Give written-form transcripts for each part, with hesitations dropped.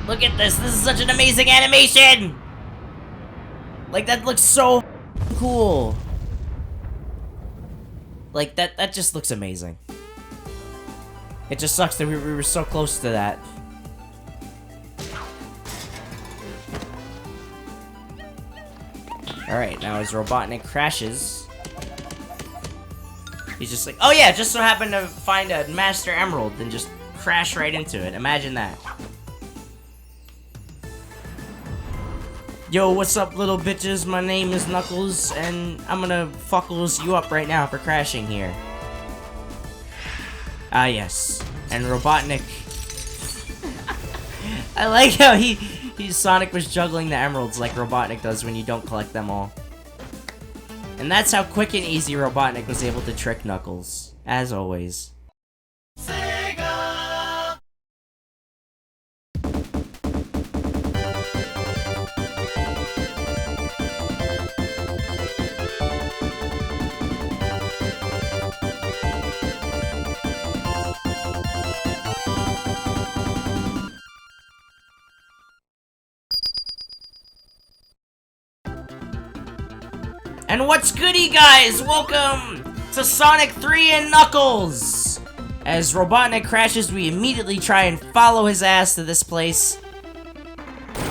Look at this. This is such an amazing animation. Like, that looks so cool. Like, that just looks amazing. It just sucks that we were so close to that. Alright, now as Robotnik crashes, he's just like, oh yeah, just so happened to find a Master Emerald and just crash right into it. Imagine that. Yo, what's up, little bitches? My name is Knuckles, and I'm gonna fuckles you up right now for crashing here. Ah, yes. And Robotnik. I like how Sonic was juggling the emeralds like Robotnik does when you don't collect them all. And that's how quick and easy Robotnik was able to trick Knuckles, as always. And what's goody, guys? Welcome to Sonic 3 and Knuckles! As Robotnik crashes, we immediately try and follow his ass to this place.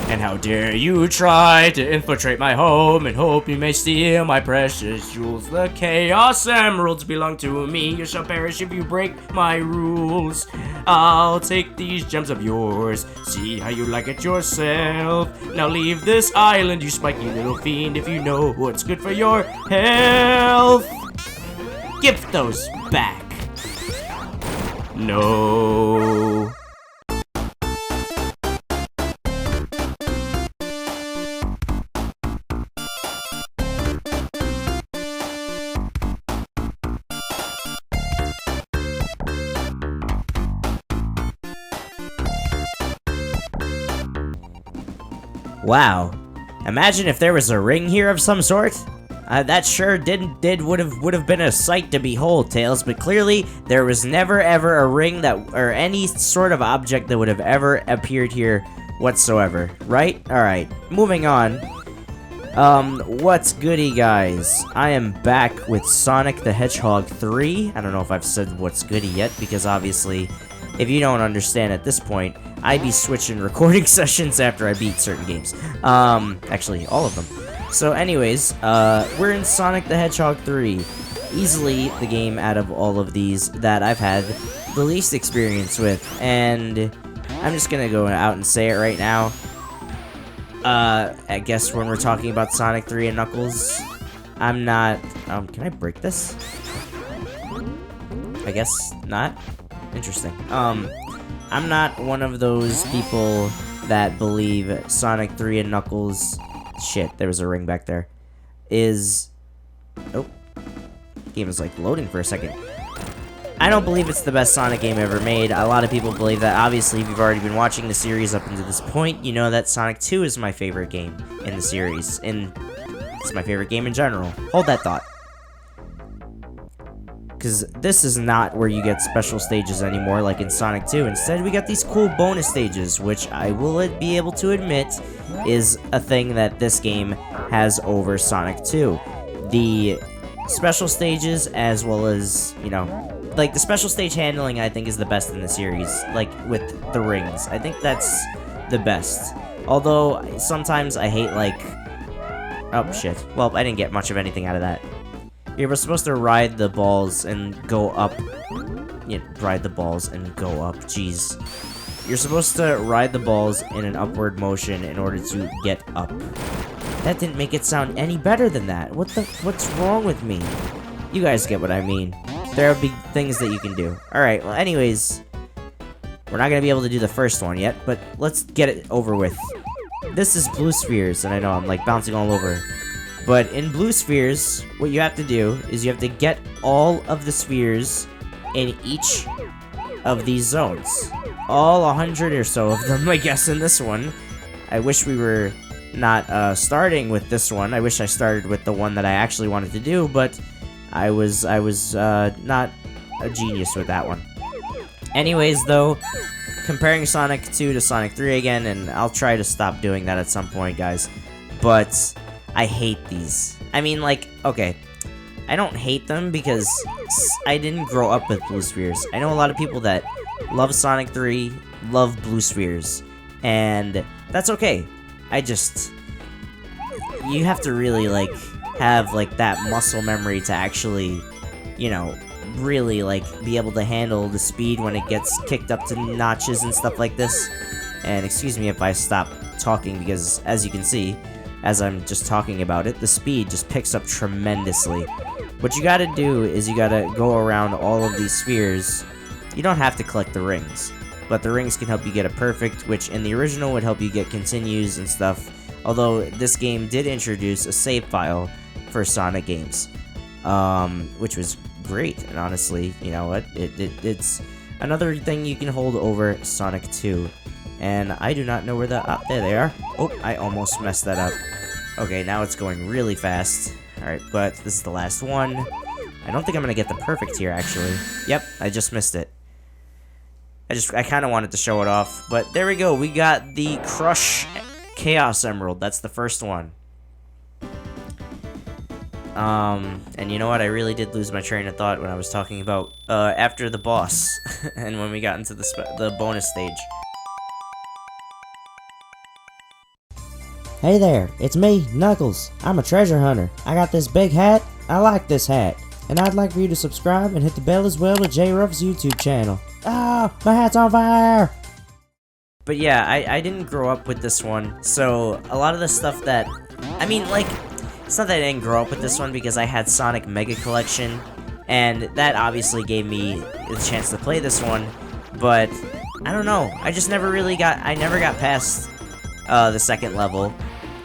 And how dare you try to infiltrate my home and hope you may steal my precious jewels. The Chaos Emeralds belong to me. You shall perish if you break my rules. I'll take these gems of yours. See how you like it yourself. Now leave this island, you spiky little fiend, if you know what's good for your health. Give those back. No. Wow. Imagine if there was a ring here of some sort. That sure would have been a sight to behold, Tails, but clearly there was never ever a ring or any sort of object that would have ever appeared here whatsoever, right? Alright, moving on. What's goody, guys? I am back with Sonic the Hedgehog 3. I don't know if I've said what's goody yet, because obviously, if you don't understand at this point, I be switching recording sessions after I beat certain games. Actually, all of them. So anyways, we're in Sonic the Hedgehog 3. Easily the game out of all of these that I've had the least experience with. And I'm just gonna go out and say it right now. I guess when we're talking about Sonic 3 and Knuckles, I'm not... can I break this? I guess not. Interesting. I'm not one of those people that believe Sonic 3 and Knuckles... Shit, there was a ring back there. Oh. Game is like loading for a second. I don't believe it's the best Sonic game ever made. A lot of people believe that. Obviously, if you've already been watching the series up until this point, you know that Sonic 2 is my favorite game in the series. And it's my favorite game in general. Hold that thought. Because this is not where you get special stages anymore, like in Sonic 2. Instead, we got these cool bonus stages, which I will be able to admit is a thing that this game has over Sonic 2. The special stages, as well as, you know, like, the special stage handling, I think, is the best in the series, like, with the rings. I think that's the best. Although, sometimes I hate, like... Oh, shit. Well, I didn't get much of anything out of that. You were supposed to ride the balls and go up. Yeah, ride the balls and go up. Jeez. You're supposed to ride the balls in an upward motion in order to get up. That didn't make it sound any better than that. What's wrong with me? You guys get what I mean. There are big things that you can do. Alright, well, anyways. We're not gonna be able to do the first one yet, but let's get it over with. This is Blue Spheres, and I know I'm, like, bouncing all over. But in Blue Spheres, what you have to do is you have to get all of the spheres in each of these zones. All 100 or so of them, I guess, in this one. I wish we were not starting with this one. I wish I started with the one that I actually wanted to do, but I was not a genius with that one. Anyways, though, comparing Sonic 2 to Sonic 3 again, and I'll try to stop doing that at some point, guys. But I hate these. I mean, like, okay, I don't hate them because I didn't grow up with blue spheres. I know a lot of people that love Sonic 3, love blue spheres, and that's okay. You have to really, like, have, like, that muscle memory to actually, you know, really, like, be able to handle the speed when it gets kicked up to notches and stuff like this. And excuse me if I stop talking, because as you can see, as I'm just talking about it, the speed just picks up tremendously. What you gotta do is you gotta go around all of these spheres. You don't have to collect the rings, but the rings can help you get a perfect, which in the original would help you get continues and stuff. Although this game did introduce a save file for Sonic games, which was great. And honestly, you know what? It's another thing you can hold over Sonic 2. And I do not know where the... Oh, there they are. Oh, I almost messed that up. Okay, now it's going really fast. Alright, but this is the last one. I don't think I'm gonna get the perfect here, actually. Yep, I just missed it. I kind of wanted to show it off. But there we go. We got the Crush Chaos Emerald. That's the first one. And you know what? I really did lose my train of thought when I was talking about, after the boss. And when we got into the bonus stage. Hey there, it's me, Knuckles. I'm a treasure hunter. I got this big hat. I like this hat. And I'd like for you to subscribe and hit the bell as well to Ruff's YouTube channel. Ah, my hat's on fire! But yeah, I didn't grow up with this one, so a lot of the stuff that... I mean, like, it's not that I didn't grow up with this one because I had Sonic Mega Collection, and that obviously gave me the chance to play this one, but I don't know. I just never really I never got past the second level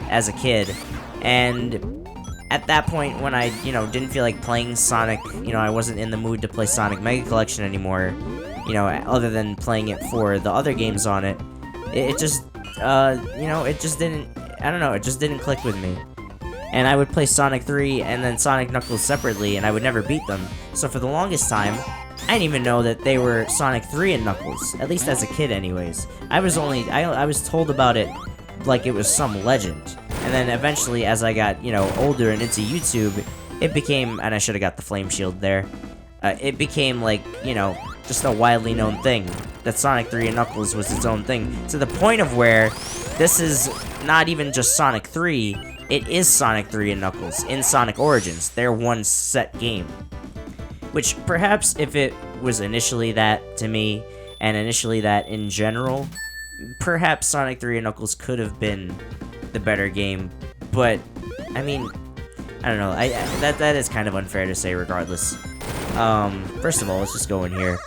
as a kid, and at that point when I, you know, didn't feel like playing Sonic, you know, I wasn't in the mood to play Sonic Mega Collection anymore, you know, other than playing it for the other games on it, it just, you know, it just didn't, I don't know, it just didn't click with me. And I would play Sonic 3 and then Sonic Knuckles separately, and I would never beat them. So for the longest time, I didn't even know that they were Sonic 3 and Knuckles, at least as a kid anyways. I was told about it like it was some legend. And then eventually, as I got, you know, older and into YouTube, it became, and I should have got the flame shield there, it became like, you know, just a widely known thing, that Sonic 3 and Knuckles was its own thing, to the point of where this is not even just Sonic 3, it is Sonic 3 and Knuckles in Sonic Origins. They're one set game. Which, perhaps if it was initially that to me, and initially that in general, perhaps Sonic 3 and Knuckles could have been the better game, but, I mean, I don't know, that is kind of unfair to say regardless. First of all, let's just go in here.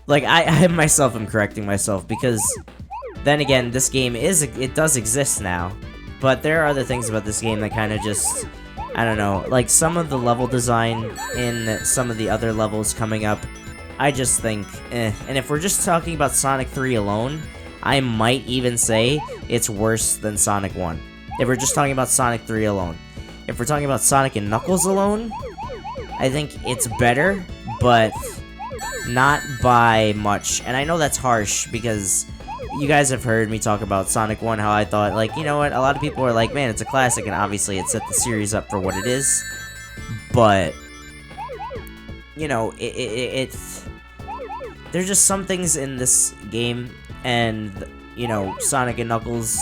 Like, I myself am correcting myself, because, then again, this game it does exist now, but there are other things about this game that kind of just, I don't know, like, some of the level design in some of the other levels coming up, I just think, and if we're just talking about Sonic 3 alone, I might even say it's worse than Sonic 1. If we're just talking about Sonic 3 alone. If we're talking about Sonic and Knuckles alone, I think it's better, but not by much. And I know that's harsh, because you guys have heard me talk about Sonic 1, how I thought, like, you know what, a lot of people are like, man, it's a classic, and obviously it set the series up for what it is, but, you know, it's, there's just some things in this game, and, you know, Sonic and Knuckles,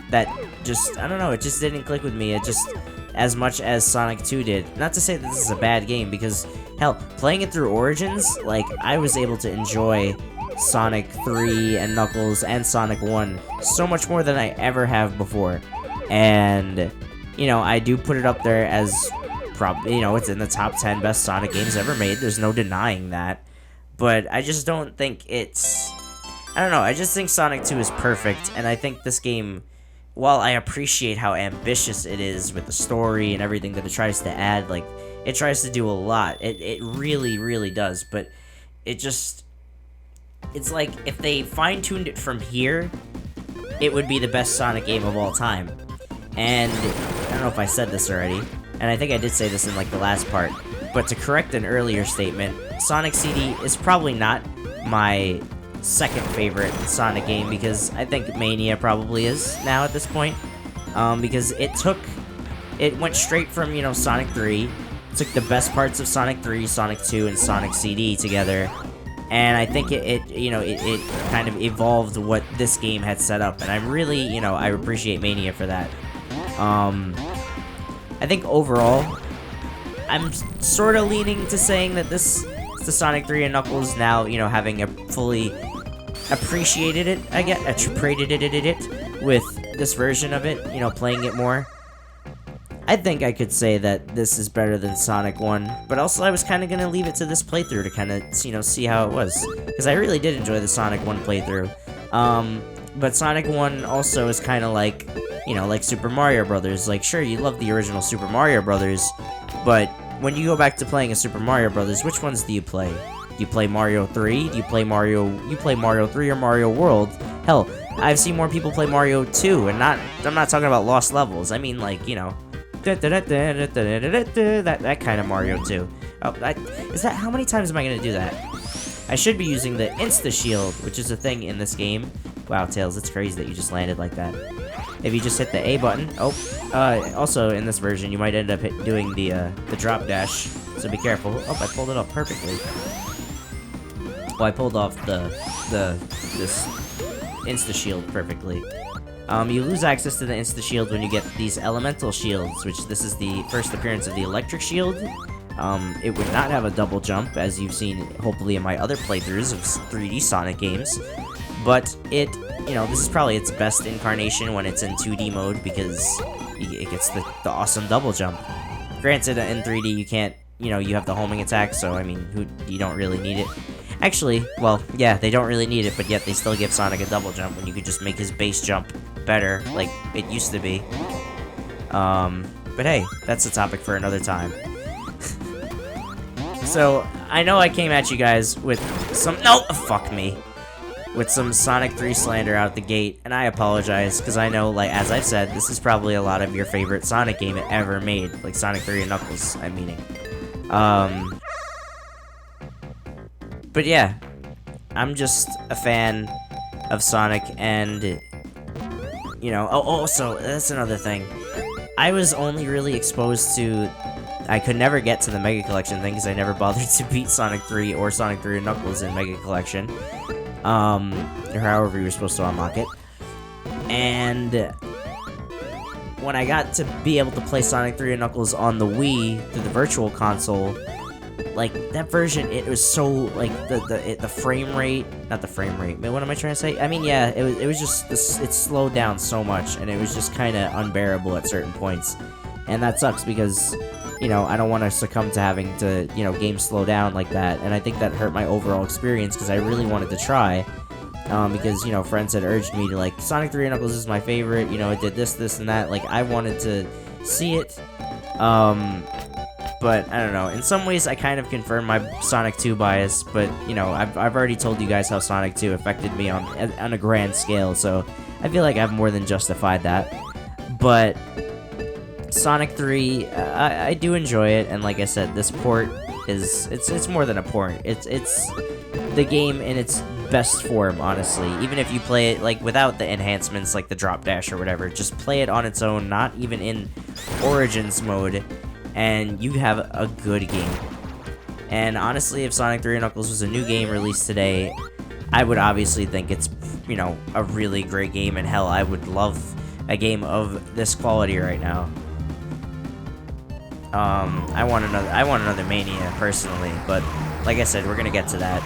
that just, I don't know, it just didn't click with me, it just, as much as Sonic 2 did. Not to say that this is a bad game, because, hell, playing it through Origins, like, I was able to enjoy Sonic 3 and Knuckles and Sonic 1 so much more than I ever have before. And, you know, I do put it up there as, probably, you know, it's in the top 10 best Sonic games ever made, there's no denying that. But I just don't think it's, I don't know, I just think Sonic 2 is perfect, and I think this game, while I appreciate how ambitious it is with the story and everything that it tries to add, like, it tries to do a lot. It really, really does, but it just, it's like, if they fine-tuned it from here, it would be the best Sonic game of all time. And, I don't know if I said this already, and I think I did say this in, like, the last part, But to correct an earlier statement, Sonic CD is probably not my second favorite Sonic game, because I think Mania probably is now at this point. Because it went straight from, you know, Sonic 3, took the best parts of Sonic 3, Sonic 2, and Sonic CD together, and I think it kind of evolved what this game had set up, and I'm really, you know, I appreciate Mania for that. I think overall, I'm sort of leaning to saying that the Sonic 3 and Knuckles now, you know, having a fully appreciated it, I get appreciated it with this version of it, you know, playing it more. I think I could say that this is better than Sonic 1, but also I was kind of going to leave it to this playthrough to kind of, you know, see how it was, because I really did enjoy the Sonic 1 playthrough. But Sonic 1 also is kind of like, you know, like Super Mario Brothers. Like, sure, you love the original Super Mario Brothers, but when you go back to playing a Super Mario Brothers, which ones do you play? Do you play Mario 3? Do you play Mario 3 or Mario World? Hell, I've seen more people play Mario 2, and I'm not talking about Lost Levels. I mean, like, you know, that kind of Mario 2. Oh, how many times am I gonna do that? I should be using the Insta Shield, which is a thing in this game. Wow, Tails, it's crazy that you just landed like that. If you just hit the A button, also in this version, you might end up doing the drop dash, so be careful. Oh, I pulled it off perfectly. Well, I pulled off this Insta Shield perfectly. You lose access to the Insta Shield when you get these Elemental Shields, which this is the first appearance of the Electric Shield. It would not have a double jump, as you've seen, hopefully, in my other playthroughs of 3D Sonic games. But it, you know, this is probably its best incarnation when it's in 2D mode, because it gets the awesome double jump. Granted, in 3D, you can't, you know, you have the homing attack, so, I mean, you don't really need it. Actually, well, yeah, they don't really need it, but yet they still give Sonic a double jump when you could just make his base jump better, like it used to be. But hey, that's a topic for another time. So, I know I came at you guys with some- No! Fuck me! With some Sonic 3 slander out the gate, and I apologize, because I know, like, as I've said, this is probably a lot of your favorite Sonic game ever made, like Sonic 3 and Knuckles, I'm meaning. But yeah, I'm just a fan of Sonic, and, you know, also, that's another thing. I was only really exposed to, I could never get to the Mega Collection thing, because I never bothered to beat Sonic 3 or Sonic 3 and Knuckles in Mega Collection. Or however you were supposed to unlock it. And when I got to be able to play Sonic 3 and Knuckles on the Wii through the Virtual Console, like, that version, it was so, like, the frame rate, not the frame rate, what am I trying to say? I mean, yeah, it was just, it slowed down so much, and it was just kind of unbearable at certain points. And that sucks, because, you know, I don't want to succumb to having to, you know, games slow down like that, and I think that hurt my overall experience, because I really wanted to try, because, you know, friends had urged me to, like, Sonic 3 and Knuckles is my favorite, you know, it did this, and that, like, I wanted to see it, but, I don't know, in some ways, I kind of confirmed my Sonic 2 bias, but, you know, I've already told you guys how Sonic 2 affected me on a grand scale, so I feel like I've more than justified that. But Sonic 3, I do enjoy it, and like I said, this port is, it's more than a port, it's the game in its best form, honestly. Even if you play it, like, without the enhancements, like the drop dash or whatever, just play it on its own, not even in Origins mode, and you have a good game. And honestly, if Sonic 3 and Knuckles was a new game released today, I would obviously think it's, you know, a really great game, and hell, I would love a game of this quality right now. I want another Mania, personally, but like I said, we're gonna get to that.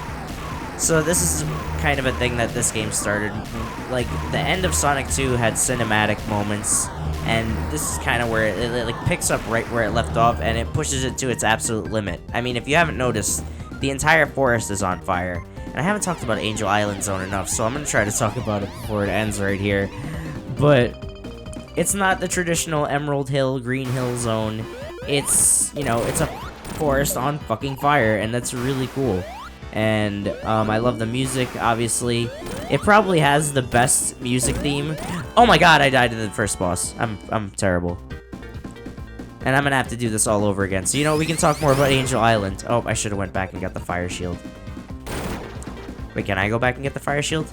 So this is kind of a thing that this game started. Like, the end of Sonic 2 had cinematic moments, and this is kind of where it like picks up right where it left off, and it pushes it to its absolute limit. I mean, if you haven't noticed, the entire forest is on fire, and I haven't talked about Angel Island Zone enough, so I'm gonna try to talk about it before it ends right here. But it's not the traditional Emerald Hill, Green Hill Zone. It's, you know, it's a forest on fucking fire, and that's really cool. And I love the music, obviously. It probably has the best music theme. Oh my god, I died to the first boss. I'm terrible. And I'm gonna have to do this all over again. So, you know, we can talk more about Angel Island. Oh, I should have went back and got the fire shield. Wait, can I go back and get the fire shield?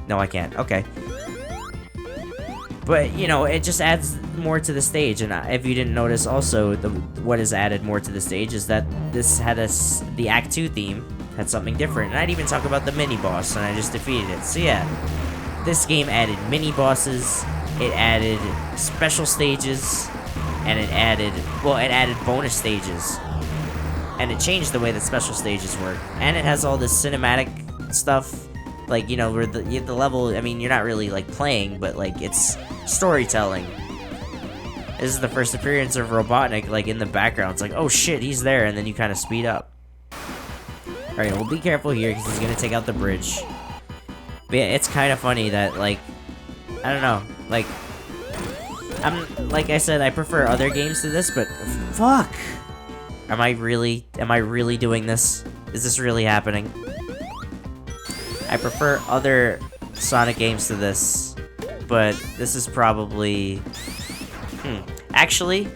No, I can't. Okay. But, you know, it just adds more to the stage. And if you didn't notice also, what is added more to the stage is that this had the Act 2 theme had something different. And I'd even talk about the mini-boss, and I just defeated it. So, yeah. This game added mini-bosses. It added special stages. And it added bonus stages. And it changed the way that special stages work. And it has all this cinematic stuff. Like, you know, where the level, I mean, you're not really, like, playing, but, like, it's storytelling. This is the first appearance of Robotnik, like, in the background. It's like, oh, shit, he's there, and then you kind of speed up. Alright, well, be careful here, because he's going to take out the bridge. But, yeah, it's kind of funny that, like, I don't know, like... like I said, I prefer other games to this, but fuck! Am I really doing this? Is this really happening? I prefer other Sonic games to this, but this is probably... Actually,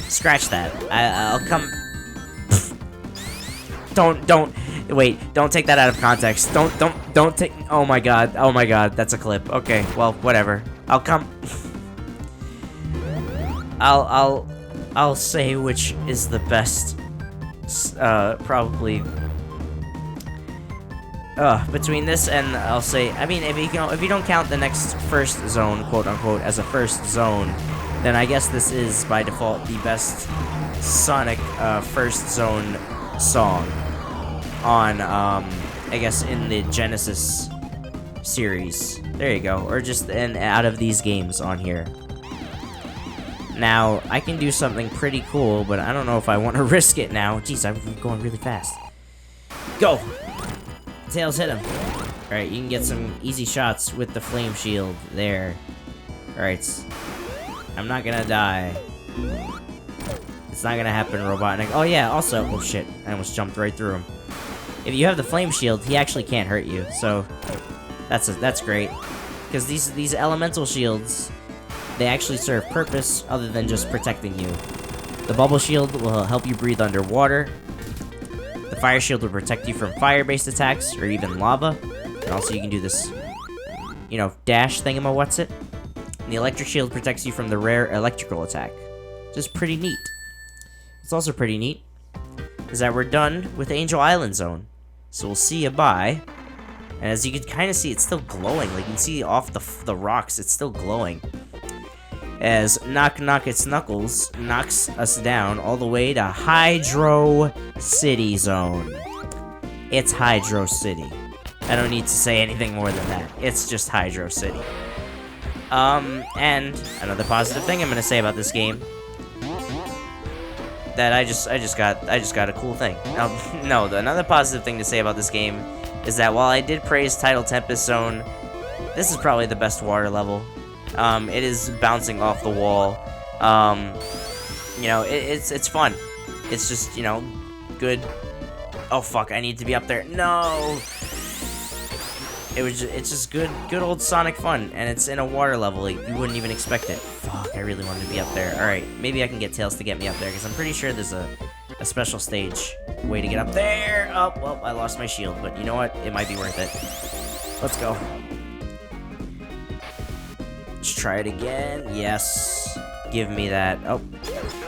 scratch that. I'll come... Don't take that out of context. Don't take... Oh my god, that's a clip. Okay, well, whatever. I'll come... I'll say which is the best, probably, between this and, I'll say, I mean, if you don't count the next first zone, quote-unquote, as a first zone, then I guess this is, by default, the best Sonic, first zone song on, I guess, in the Genesis series. There you go, or just out of these games on here. Now, I can do something pretty cool, but I don't know if I want to risk it now. Jeez, I'm going really fast. Go! Tails, hit him. Alright, you can get some easy shots with the flame shield there. Alright. I'm not gonna die. It's not gonna happen, Robotnik. Oh yeah, also... Oh shit, I almost jumped right through him. If you have the flame shield, he actually can't hurt you, so... That's great. Because these elemental shields... They actually serve purpose other than just protecting you. The bubble shield will help you breathe underwater. The fire shield will protect you from fire-based attacks or even lava. And also you can do this, you know, dash thingamawhatsit. And the electric shield protects you from the rare electrical attack. Which is pretty neat. It's also pretty neat is that we're done with Angel Island Zone. So we'll see you bye. And as you can kind of see, it's still glowing. Like you can see off the rocks, it's still glowing. As Knock Knock It's Knuckles knocks us down all the way to Hydro City Zone. It's Hydro City. I don't need to say anything more than that. It's just Hydro City. And another positive thing I'm gonna say about this game that I just got a cool thing. No, another positive thing to say about this game is that while I did praise Tidal Tempest Zone, this is probably the best water level. It is bouncing off the wall. You know, it's fun. It's just, you know, good. Oh fuck, I need to be up there. No! It's just good old Sonic fun, and it's in a water level. Like, you wouldn't even expect it. Fuck, I really wanted to be up there. Alright, maybe I can get Tails to get me up there, because I'm pretty sure there's a special stage way to get up there. Oh, well, I lost my shield, but you know what? It might be worth it. Let's go. Let's try it again. Yes. Give me that. Oh.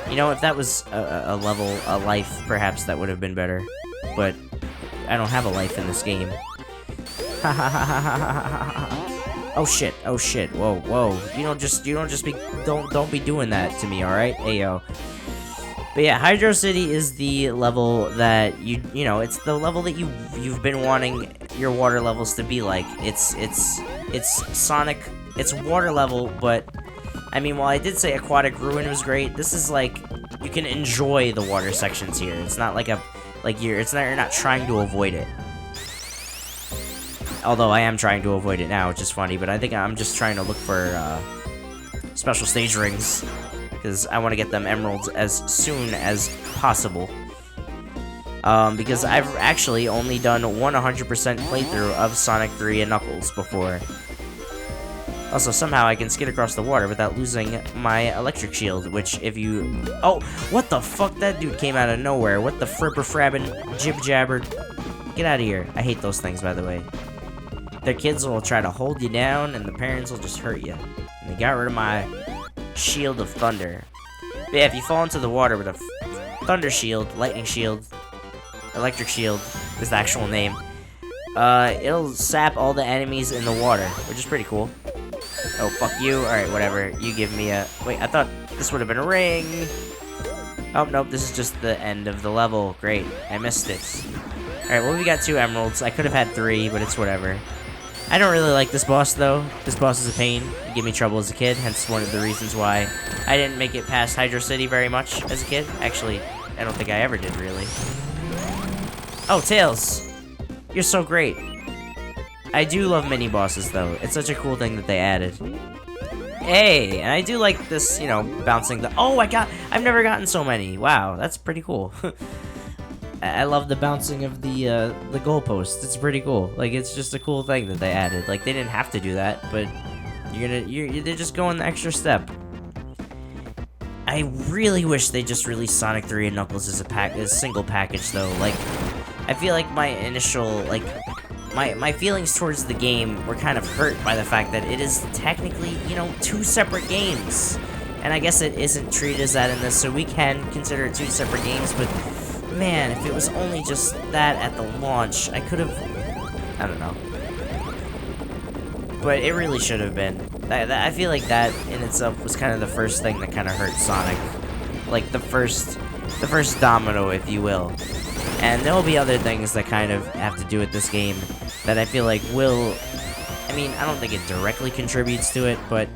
You know, if that was a life, perhaps that would have been better. But I don't have a life in this game. Oh shit. Oh shit. Whoa, whoa. Don't be doing that to me, alright? Ayo. But yeah, Hydro City is the level that you know, it's the level that you've been wanting your water levels to be like. It's Sonic. It's water level, but I mean, while I did say Aquatic Ruin was great, this is like you can enjoy the water sections here. It's not like you're not trying to avoid it. Although I am trying to avoid it now, which is funny, but I think I'm just trying to look for special stage rings because I want to get them emeralds as soon as possible. Because I've actually only done 100% playthrough of Sonic 3 and Knuckles before. Also, somehow I can skid across the water without losing my electric shield, which if you... Oh, what the fuck? That dude came out of nowhere. What the fripper frabbin' jib jabber? Get out of here. I hate those things, by the way. Their kids will try to hold you down, and the parents will just hurt you. And they got rid of my shield of thunder. But yeah, if you fall into the water with a thunder shield, lightning shield, electric shield is the actual name, it'll sap all the enemies in the water, which is pretty cool. Oh, fuck you. Alright, whatever. You give me a... Wait, I thought this would have been a ring. Oh, nope. This is just the end of the level. Great. I missed it. Alright, well, we got 2 emeralds. I could have had 3, but it's whatever. I don't really like this boss, though. This boss is a pain. It gave me trouble as a kid, hence one of the reasons why I didn't make it past Hydro City very much as a kid. Actually, I don't think I ever did, really. Oh, Tails! You're so great. I do love mini-bosses, though. It's such a cool thing that they added. Hey! And I do like this, you know, bouncing the... Oh, I've never gotten so many. Wow, that's pretty cool. I love the bouncing of the goalposts. It's pretty cool. Like, it's just a cool thing that they added. Like, they didn't have to do that, but they're just going the extra step. I really wish they just released Sonic 3 and Knuckles as a single package, though. Like, I feel like my initial, like... My feelings towards the game were kind of hurt by the fact that it is technically, you know, 2 separate games. And I guess it isn't treated as that in this, so we can consider it 2 separate games, but man, if it was only just that at the launch, I could have... I don't know. But it really should have been. I feel like that in itself was kind of the first thing that kind of hurt Sonic. Like, the first domino, if you will. And there'll be other things that kind of have to do with this game that I feel like will... I mean, I don't think it directly contributes to it, but...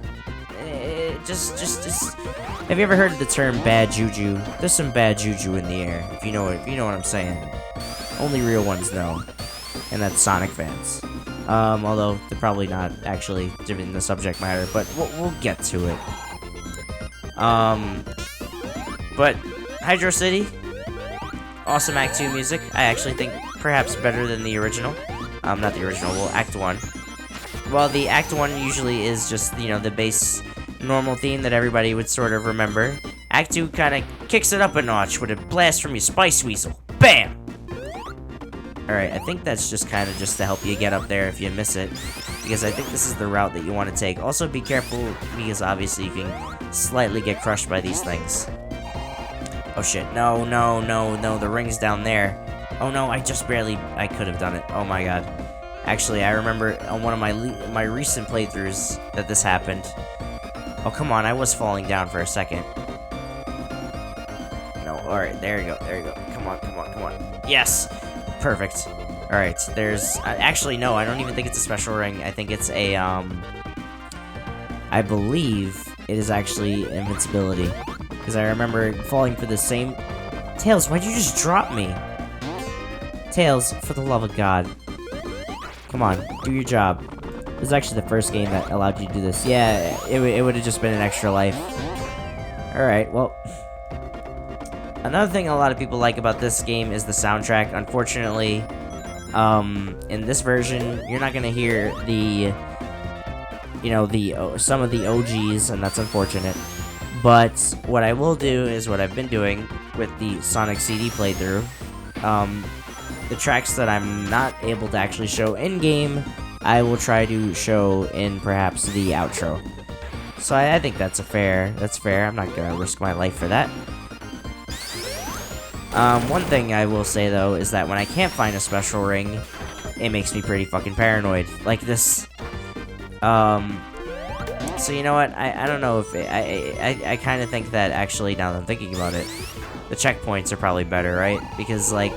Just... Have you ever heard of the term bad juju? There's some bad juju in the air, if you know what I'm saying. Only real ones know. And that's Sonic fans. Although, they're probably not actually in the subject matter, but we'll get to it. But, Hydro City... Awesome Act 2 music. I actually think perhaps better than the original. Not the original, well, Act 1. Well, the Act 1 usually is just, you know, the base normal theme that everybody would sort of remember. Act 2 kind of kicks it up a notch with a blast from your Spice Weasel. BAM! Alright, I think that's just kind of just to help you get up there if you miss it. Because I think this is the route that you want to take. Also, be careful, because obviously you can slightly get crushed by these things. Oh shit, no, the ring's down there. Oh no, I could have done it. Oh my god. Actually, I remember on one of my recent playthroughs that this happened. Oh, come on, I was falling down for a second. No, alright, there you go. Come on. Yes! Perfect. Alright, there's... actually, no, I don't even think it's a special ring. I think it's a, I believe it is actually invincibility. Because I remember falling for the same... Tails, why'd you just drop me? Tails, for the love of God. Come on, do your job. This is actually the first game that allowed you to do this. Yeah, it would have just been an extra life. Alright, well... Another thing a lot of people like about this game is the soundtrack. Unfortunately, in this version, you're not gonna hear the... You know, some of the OGs, and that's unfortunate. But what I will do is what I've been doing with the Sonic CD playthrough. The tracks that I'm not able to actually show in-game, I will try to show in perhaps the outro. So I think that's fair. I'm not gonna risk my life for that. One thing I will say though is that when I can't find a special ring, it makes me pretty fucking paranoid. Like this. So you know what? I don't know if I kind of think that actually now that I'm thinking about it, the checkpoints are probably better, right? Because like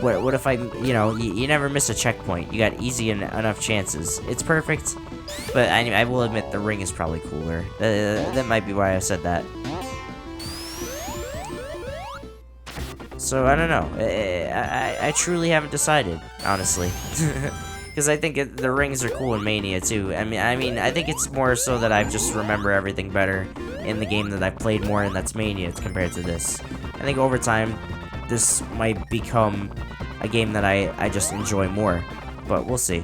what if you never miss a checkpoint? You got easy enough chances. It's perfect, but I will admit the ring is probably cooler. That might be why I said that. So I don't know. I truly haven't decided, honestly. Because I think the rings are cool in Mania, too. I mean, I think it's more so that I just remember everything better in the game that I've played more, and that's Mania compared to this. I think over time, this might become a game that I just enjoy more. But we'll see.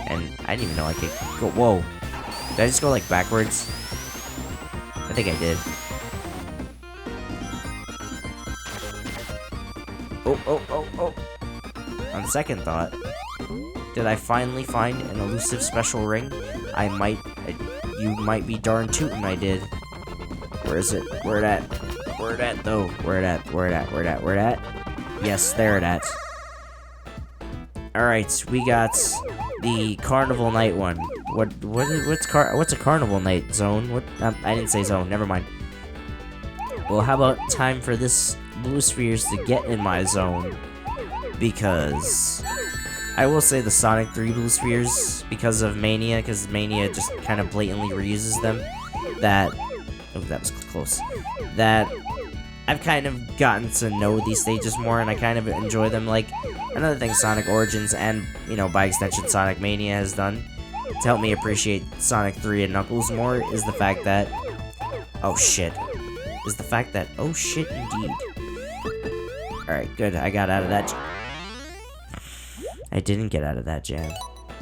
And I didn't even know I could go. Whoa. Did I just go, like, backwards? I think I did. Oh. On second thought, did I finally find an elusive special ring? You might be darn tootin' I did. Where is it? Where it at? Where it at, though? Where it at? Yes, there it at. Alright, we got the Carnival Night one. What's a Carnival Night zone? What? I didn't say zone, never mind. Well, how about time for this Blue Spheres to get in my zone? Because I will say the Sonic 3 Blue Spheres, because of Mania, because Mania just kind of blatantly reuses them, oh, that was close, that I've kind of gotten to know these stages more, and I kind of enjoy them. Like, another thing Sonic Origins and, you know, by extension Sonic Mania has done to help me appreciate Sonic 3 and Knuckles more is the fact that, oh shit indeed. Alright, good, I got out of that. I didn't get out of that jam.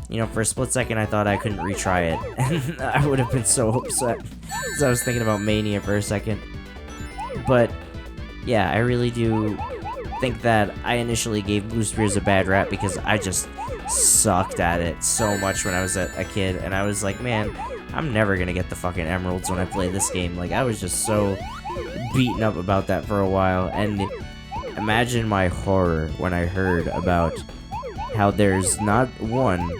You know, for a split second I thought I couldn't retry it, and I would have been so upset, because I was thinking about Mania for a second. But, yeah, I really do think that I initially gave Blue Spheres a bad rap because I just sucked at it so much when I was a kid, and I was like, man, I'm never gonna get the fucking emeralds when I play this game. Like, I was just so beaten up about that for a while, and imagine my horror when I heard about how there's not one,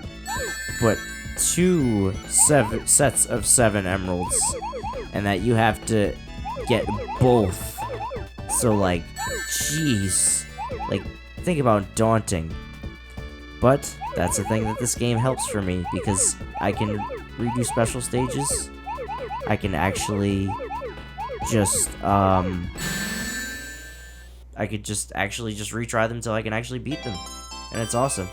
but 2 sets of 7 emeralds, and that you have to get both. So, like, jeez, like, think about daunting. But that's the thing that this game helps for me, because I can redo special stages. I can actually just I could just actually just retry them till I can actually beat them, and it's awesome.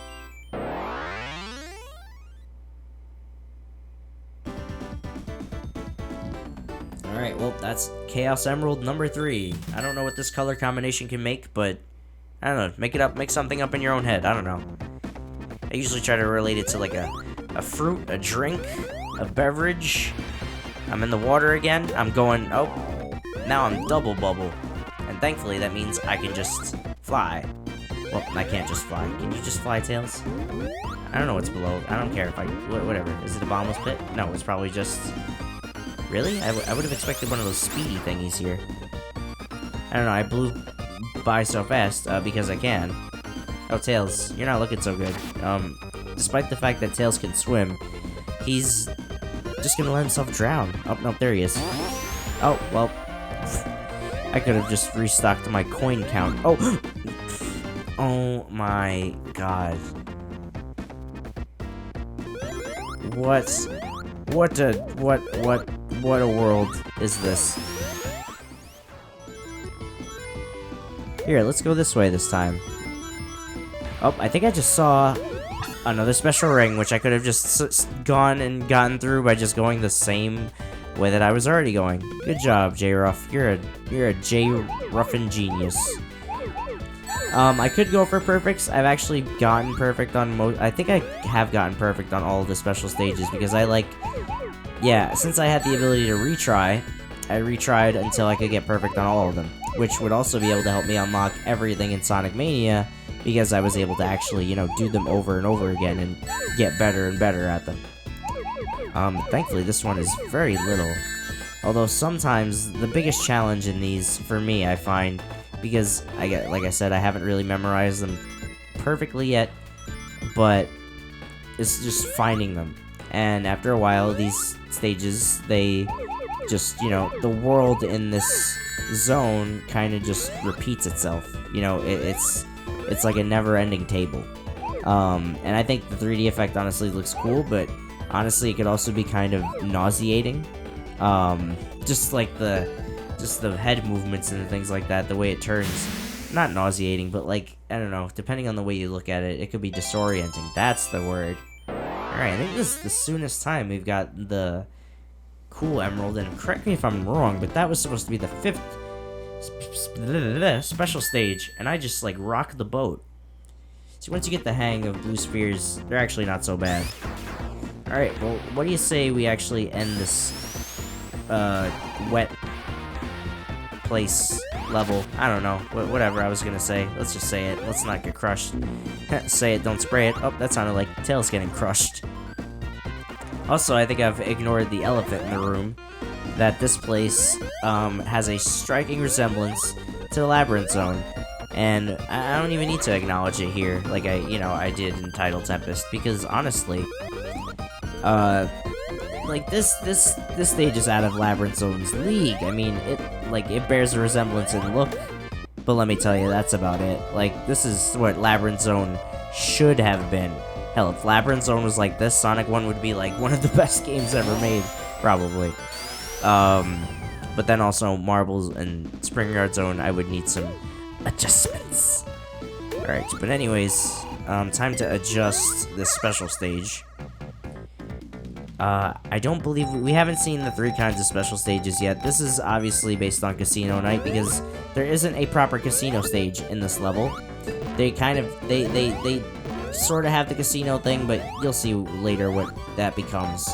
Alright, well, that's Chaos Emerald number 3. I don't know what this color combination can make, but I don't know, make something up in your own head, I don't know. I usually try to relate it to like a fruit, a drink, a beverage. I'm in the water again, I'm going, oh, now I'm double bubble. And thankfully that means I can just fly. Well, I can't just fly. Can you just fly, Tails? I don't know what's below. I don't care if I... Whatever. Is it a bottomless pit? No, it's probably just... Really? I would have expected one of those speedy thingies here. I don't know, I blew by so fast, because I can. Oh, Tails, you're not looking so good. Despite the fact that Tails can swim, he's just gonna let himself drown. Oh, no, there he is. Oh, well... I could have just restocked my coin count. Oh! Oh my god. What a world is this? Here, let's go this way this time. Oh, I think I just saw another special ring, which I could have just gone and gotten through by just going the same way that I was already going. Good job, J-Ruff. You're a J-Ruffin genius. I could go for perfects. I've actually gotten perfect on I think I have gotten perfect on all of the special stages because I like... Yeah, since I had the ability to retry, I retried until I could get perfect on all of them, which would also be able to help me unlock everything in Sonic Mania because I was able to actually, you know, do them over and over again and get better and better at them. Thankfully this one is very little. Although sometimes the biggest challenge in these, for me, I find, because like I said, I haven't really memorized them perfectly yet, but it's just finding them. And after a while, these stages, they just, you know, the world in this zone kind of just repeats itself. You know, it's like a never-ending table. And I think the 3D effect honestly looks cool, but honestly, it could also be kind of nauseating. Just like the head movements and things like that, the way it turns. Not nauseating, but like, I don't know, depending on the way you look at it, it could be disorienting. That's the word. Alright, I think this is the soonest time we've got the cool emerald, and correct me if I'm wrong, but that was supposed to be the 5th special stage, and I just, like, rocked the boat. So once you get the hang of blue spheres, they're actually not so bad. Alright, well, what do you say we actually end this, wet place level? I don't know. Whatever I was gonna say. Let's just say it. Let's not get crushed. Say it, don't spray it. Oh, that sounded like Tails getting crushed. Also, I think I've ignored the elephant in the room. That this place, has a striking resemblance to the Labyrinth Zone. And I don't even need to acknowledge it here, like I did in Tidal Tempest, because honestly, like this stage is out of Labyrinth Zone's league. I mean, it bears a resemblance in look, but let me tell you, that's about it. Like, this is what Labyrinth Zone should have been. Hell, if Labyrinth Zone was like this, Sonic 1 would be like one of the best games ever made, probably. But then also Marbles and Spring Yard Zone, I would need some adjustments. Alright, but anyways, time to adjust this special stage. I don't believe we haven't seen the 3 kinds of special stages yet. This is obviously based on Casino Night because there isn't a proper casino stage in this level. They kind of they sort of have the casino thing, but you'll see later what that becomes.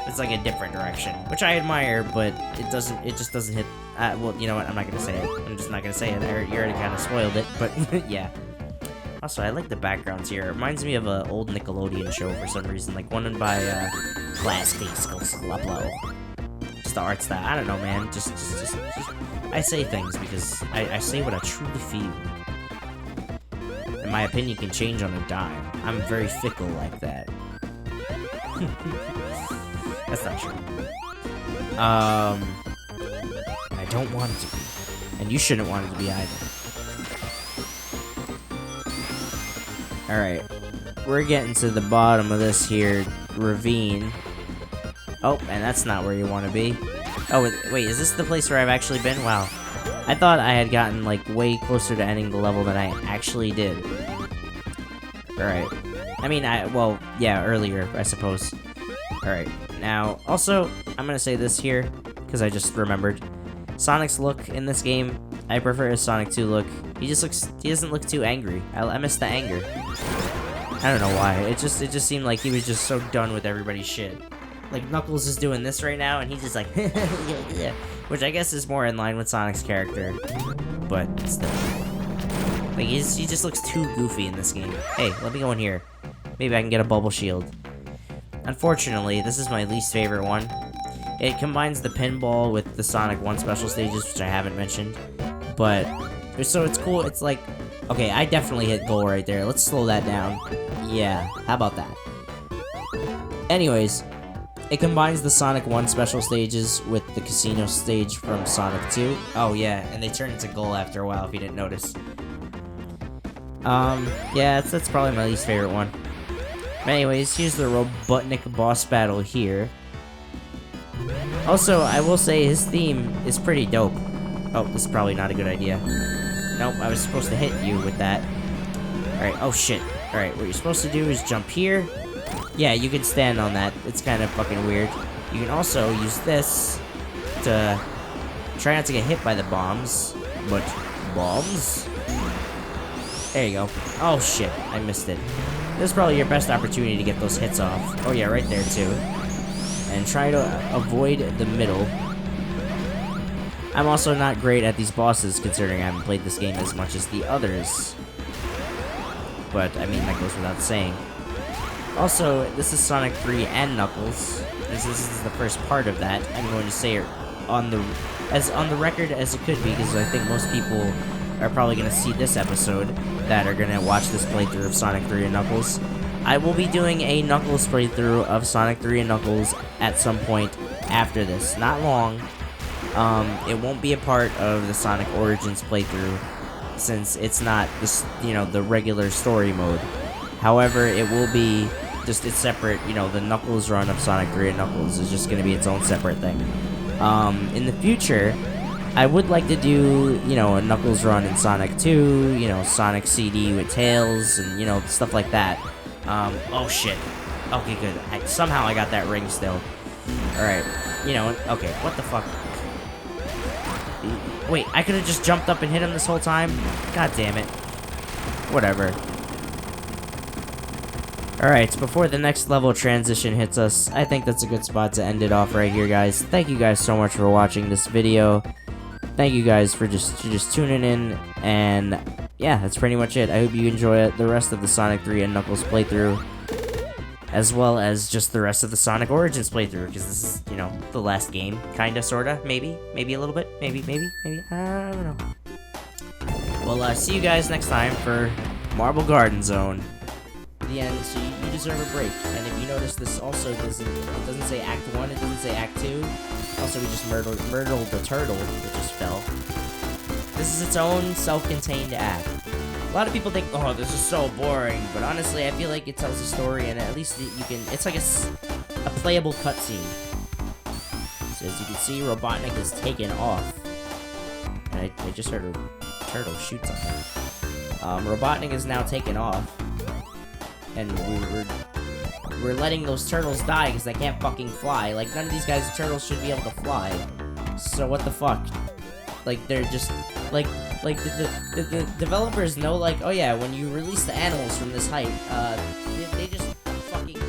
It's like a different direction, which I admire, but it just doesn't hit. Well, you know what? I'm not gonna say it. I'm just not gonna say it. You already kind of spoiled it, but yeah. Also, I like the backgrounds here. It reminds me of an old Nickelodeon show for some reason, like one by Class Disco Sluplo. Just the art style. I don't know, man. Just I say things because I say what I truly feel. And my opinion can change on a dime. I'm very fickle like that. That's not true. I don't want it to be. And you shouldn't want it to be either. Alright. We're getting to the bottom of this here ravine. Oh, and that's not where you want to be. Oh, wait, is this the place where I've actually been? Wow. I thought I had gotten, like, way closer to ending the level than I actually did. Alright. I mean, well, yeah, earlier, I suppose. Alright. Now, also, I'm gonna say this here, because I just remembered. Sonic's look in this game, I prefer his Sonic 2 look. He doesn't look too angry. I miss the anger. I don't know why. It just seemed like he was just so done with everybody's shit. Like, Knuckles is doing this right now, and he's just like, yeah. Which I guess is more in line with Sonic's character. But, still. Like, he just looks too goofy in this game. Hey, let me go in here. Maybe I can get a bubble shield. Unfortunately, this is my least favorite one. It combines the pinball with the Sonic 1 special stages, which I haven't mentioned. But, so it's cool. It's like, okay, I definitely hit goal right there. Let's slow that down. Yeah, how about that? Anyways, it combines the Sonic 1 special stages with the casino stage from Sonic 2. Oh yeah, and they turn into goal after a while if you didn't notice. Yeah, that's probably my least favorite one. But anyways, here's the Robotnik boss battle here. Also, I will say his theme is pretty dope. Oh, this is probably not a good idea. Nope, I was supposed to hit you with that. Alright, oh shit. Alright, what you're supposed to do is jump here. Yeah, you can stand on that. It's kind of fucking weird. You can also use this to try not to get hit by the bombs. But, bombs? There you go. Oh shit, I missed it. This is probably your best opportunity to get those hits off. Oh yeah, right there too. And try to avoid the middle. I'm also not great at these bosses, considering I haven't played this game as much as the others. But, I mean, that goes without saying. Also, this is Sonic 3 and Knuckles. This is the first part of that. I'm going to say it on the record as it could be, because I think most people are probably going to see this episode that are going to watch this playthrough of Sonic 3 and Knuckles. I will be doing a Knuckles playthrough of Sonic 3 and Knuckles at some point after this. Not long. It won't be a part of the Sonic Origins playthrough, since it's not the regular story mode. However, it will be just its separate, the Knuckles run of Sonic 3 and Knuckles is just going to be its own separate thing. In the future, I would like to do, a Knuckles run in Sonic 2, Sonic CD with Tails, and, stuff like that. Oh shit. Okay, good. Somehow I got that ring still. Alright. Okay, what the fuck? Wait, I could have just jumped up and hit him this whole time? God damn it. Whatever. Alright, so before the next level transition hits us, I think that's a good spot to end it off right here, guys. Thank you guys so much for watching this video. Thank you guys for just tuning in, and yeah, that's pretty much it. I hope you enjoy the rest of the Sonic 3 and Knuckles playthrough, as well as just the rest of the Sonic Origins playthrough, because this is, you know, the last game, kinda, sorta, maybe a little bit, maybe, I don't know. Well, see you guys next time for Marble Garden Zone. The end, so you deserve a break. And if you notice, this also doesn't say Act 1, it doesn't say Act 2. Also, we just murdered the turtle that just fell. This is its own self-contained act. A lot of people think, oh, this is so boring, but honestly, I feel like it tells a story, and at least you can, it's like a playable cutscene. So as you can see, Robotnik is taken off. And I just heard a turtle shoot something. Robotnik is now taken off. And we're letting those turtles die because they can't fucking fly. Like, none of these guys' turtles should be able to fly. So what the fuck? Like, they're just like the developers know, like, oh yeah, when you release the animals from this height, they just fucking